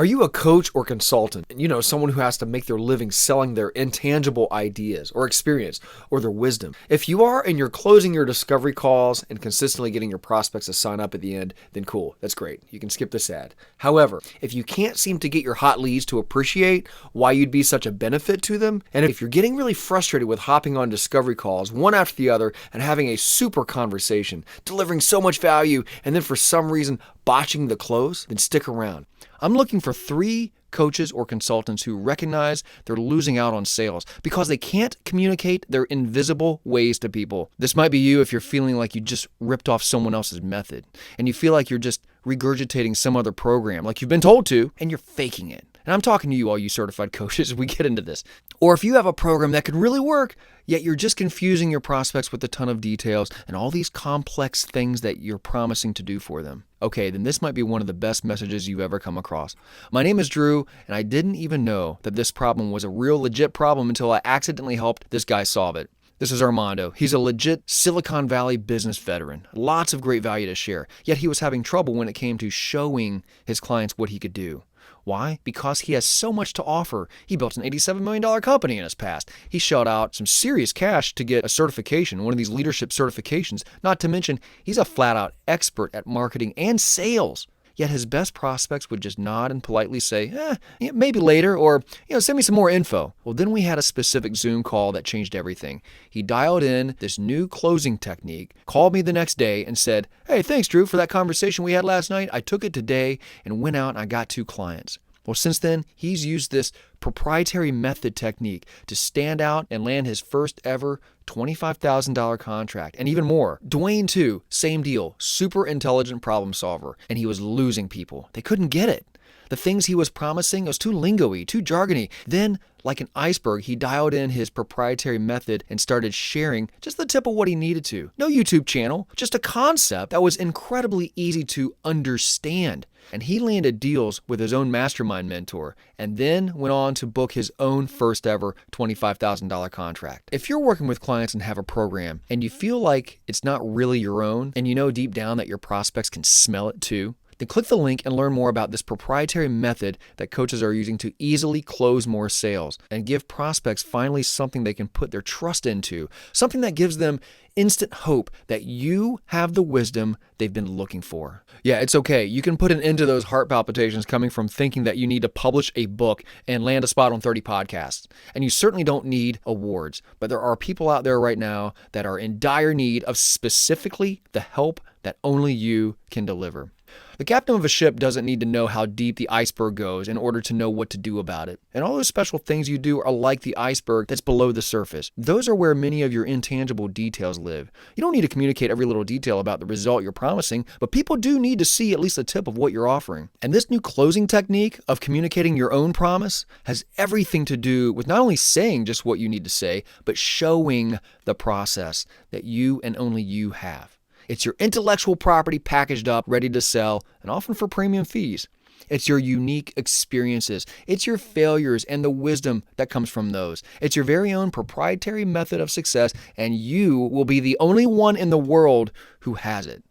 Are you a coach or consultant? Someone who has to make their living selling their intangible ideas or experience or their wisdom. If you are and you're closing your discovery calls and consistently getting your prospects to sign up at the end, then cool, that's great. You can skip this ad. However, if you can't seem to get your hot leads to appreciate why you'd be such a benefit to them, and if you're getting really frustrated with hopping on discovery calls one after the other and having a super conversation, delivering so much value, and then for some reason botching the close, then stick around. I'm looking for 3 coaches or consultants who recognize they're losing out on sales because they can't communicate their invisible ways to people. This might be you if you're feeling like you just ripped off someone else's method and you feel like you're just regurgitating some other program like you've been told to and you're faking it. And I'm talking to you, all you certified coaches, as we get into this. Or if you have a program that could really work, yet you're just confusing your prospects with a ton of details and all these complex things that you're promising to do for them. Okay, then this might be one of the best messages you've ever come across. My name is Drew, and I didn't even know that this problem was a real legit problem until I accidentally helped this guy solve it. This is Armando. He's a legit Silicon Valley business veteran. Lots of great value to share, yet he was having trouble when it came to showing his clients what he could do. Why? Because he has so much to offer. He built an $87 million company in his past. He shelled out some serious cash to get a certification, one of these leadership certifications. Not to mention, he's a flat-out expert at marketing and sales. Yet his best prospects would just nod and politely say, maybe later, or send me some more info. Well, then we had a specific Zoom call that changed everything. He dialed in this new closing technique, called me the next day and said, hey, thanks, Drew, for that conversation we had last night. I took it today and went out and I got 2 clients. Well, since then, he's used this proprietary method technique to stand out and land his first ever $25,000 contract, and even more. Dwayne, too, same deal, super intelligent problem solver, and he was losing people. They couldn't get it. The things he was promising was too lingo-y, too jargony. Then, like an iceberg, he dialed in his proprietary method and started sharing just the tip of what he needed to. No YouTube channel, just a concept that was incredibly easy to understand. And he landed deals with his own mastermind mentor and then went on to book his own first ever $25,000 contract. If you're working with clients and have a program and you feel like it's not really your own and you know deep down that your prospects can smell it too, then click the link and learn more about this proprietary method that coaches are using to easily close more sales and give prospects finally something they can put their trust into, something that gives them instant hope that you have the wisdom they've been looking for. Yeah, it's okay. You can put an end to those heart palpitations coming from thinking that you need to publish a book and land a spot on 30 podcasts. And you certainly don't need awards, but there are people out there right now that are in dire need of specifically the help that only you can deliver. The captain of a ship doesn't need to know how deep the iceberg goes in order to know what to do about it. And all those special things you do are like the iceberg that's below the surface. Those are where many of your intangible details live. You don't need to communicate every little detail about the result you're promising, but people do need to see at least the tip of what you're offering. And this new closing technique of communicating your own promise has everything to do with not only saying just what you need to say, but showing the process that you and only you have. It's your intellectual property packaged up, ready to sell, and often for premium fees. It's your unique experiences. It's your failures and the wisdom that comes from those. It's your very own proprietary method of success, and you will be the only one in the world who has it.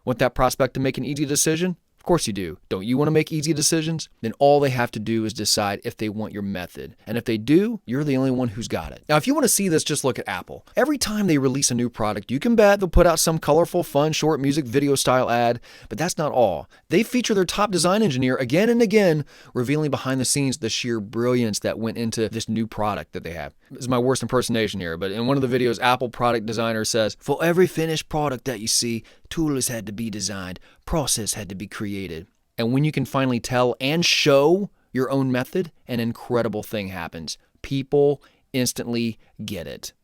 Want that prospect to make an easy decision? Of course you do. Don't you want to make easy decisions? Then all they have to do is decide if they want your method. And if they do, you're the only one who's got it. Now, if you want to see this, just look at Apple. Every time they release a new product, you can bet they'll put out some colorful, fun, short music video style ad. But that's not all. They feature their top design engineer again and again, revealing behind the scenes the sheer brilliance that went into this new product that they have. This is my worst impersonation here, but in one of the videos, Apple product designer says, "For every finished product that you see, tools had to be designed, process had to be created." And when you can finally tell and show your own method, an incredible thing happens. People instantly get it.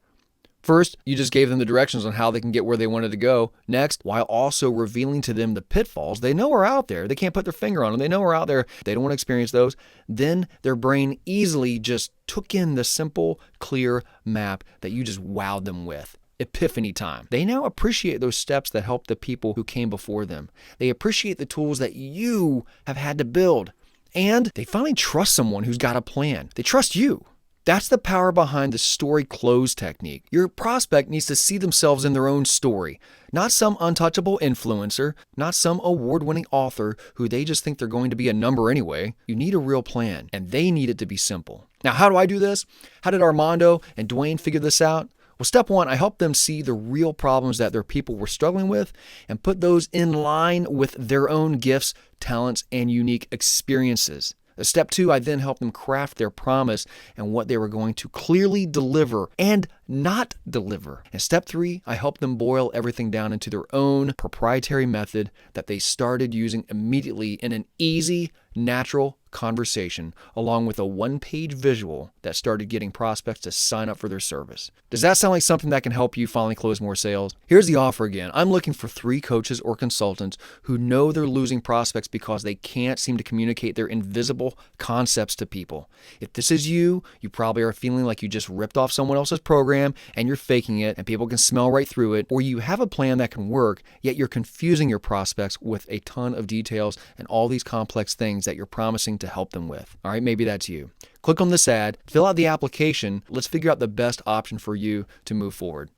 First, you just gave them the directions on how they can get where they wanted to go. Next, while also revealing to them the pitfalls they know are out there. They can't put their finger on them. They know are out there. They don't want to experience those. Then their brain easily just took in the simple, clear map that you just wowed them with. Epiphany time. They now appreciate those steps that helped the people who came before them. They appreciate the tools that you have had to build. And they finally trust someone who's got a plan. They trust you. That's the power behind the story close technique. Your prospect needs to see themselves in their own story, not some untouchable influencer, not some award-winning author who they just think they're going to be a number anyway. You need a real plan, and they need it to be simple. Now, how do I do this? How did Armando and Dwayne figure this out? Well, step one, I helped them see the real problems that their people were struggling with and put those in line with their own gifts, talents, and unique experiences. Step two, I then helped them craft their promise and what they were going to clearly deliver and not deliver. And step three, I helped them boil everything down into their own proprietary method that they started using immediately in an easy, natural conversation, along with a one-page visual that started getting prospects to sign up for their service. Does that sound like something that can help you finally close more sales? Here's the offer again. I'm looking for 3 coaches or consultants who know they're losing prospects because they can't seem to communicate their invisible concepts to people. If this is you, you probably are feeling like you just ripped off someone else's program and you're faking it and people can smell right through it, or you have a plan that can work, yet you're confusing your prospects with a ton of details and all these complex things that you're promising to help them with. All right, maybe that's you. Click on this ad, fill out the application. Let's figure out the best option for you to move forward.